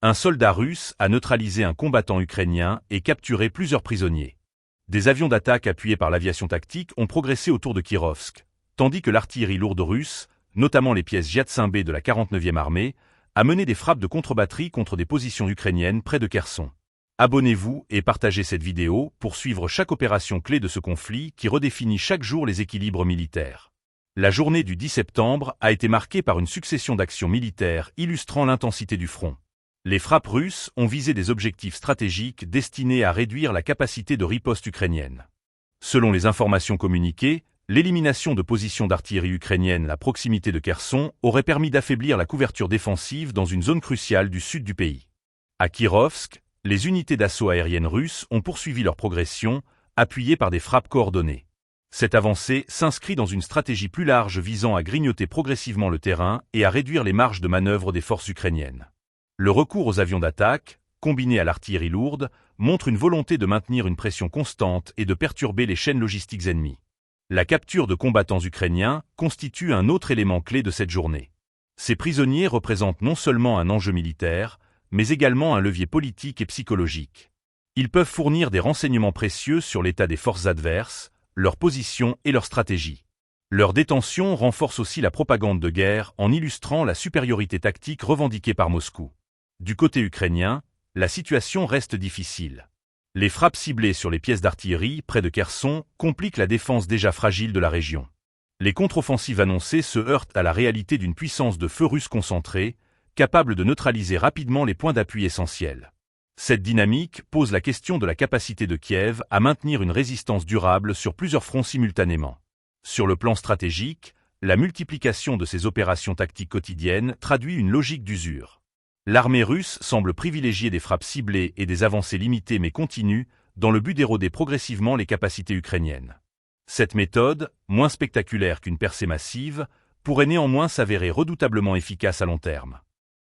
Un soldat russe a neutralisé un combattant ukrainien et capturé plusieurs prisonniers. Des avions d'attaque appuyés par l'aviation tactique ont progressé autour de Kirovsk, tandis que l'artillerie lourde russe, notamment les pièces Jatsin-B de la 49e armée, a mené des frappes de contre-batterie contre des positions ukrainiennes près de Kherson. Abonnez-vous et partagez cette vidéo pour suivre chaque opération clé de ce conflit qui redéfinit chaque jour les équilibres militaires. La journée du 10 septembre a été marquée par une succession d'actions militaires illustrant l'intensité du front. Les frappes russes ont visé des objectifs stratégiques destinés à réduire la capacité de riposte ukrainienne. Selon les informations communiquées, l'élimination de positions d'artillerie ukrainienne à proximité de Kherson aurait permis d'affaiblir la couverture défensive dans une zone cruciale du sud du pays. À Kirovsk, les unités d'assaut aériennes russes ont poursuivi leur progression, appuyées par des frappes coordonnées. Cette avancée s'inscrit dans une stratégie plus large visant à grignoter progressivement le terrain et à réduire les marges de manœuvre des forces ukrainiennes. Le recours aux avions d'attaque, combiné à l'artillerie lourde, montre une volonté de maintenir une pression constante et de perturber les chaînes logistiques ennemies. La capture de combattants ukrainiens constitue un autre élément clé de cette journée. Ces prisonniers représentent non seulement un enjeu militaire, mais également un levier politique et psychologique. Ils peuvent fournir des renseignements précieux sur l'état des forces adverses, leur position et leur stratégie. Leur détention renforce aussi la propagande de guerre en illustrant la supériorité tactique revendiquée par Moscou. Du côté ukrainien, la situation reste difficile. Les frappes ciblées sur les pièces d'artillerie près de Kherson compliquent la défense déjà fragile de la région. Les contre-offensives annoncées se heurtent à la réalité d'une puissance de feu russe concentrée, capable de neutraliser rapidement les points d'appui essentiels. Cette dynamique pose la question de la capacité de Kiev à maintenir une résistance durable sur plusieurs fronts simultanément. Sur le plan stratégique, la multiplication de ces opérations tactiques quotidiennes traduit une logique d'usure. L'armée russe semble privilégier des frappes ciblées et des avancées limitées mais continues, dans le but d'éroder progressivement les capacités ukrainiennes. Cette méthode, moins spectaculaire qu'une percée massive, pourrait néanmoins s'avérer redoutablement efficace à long terme.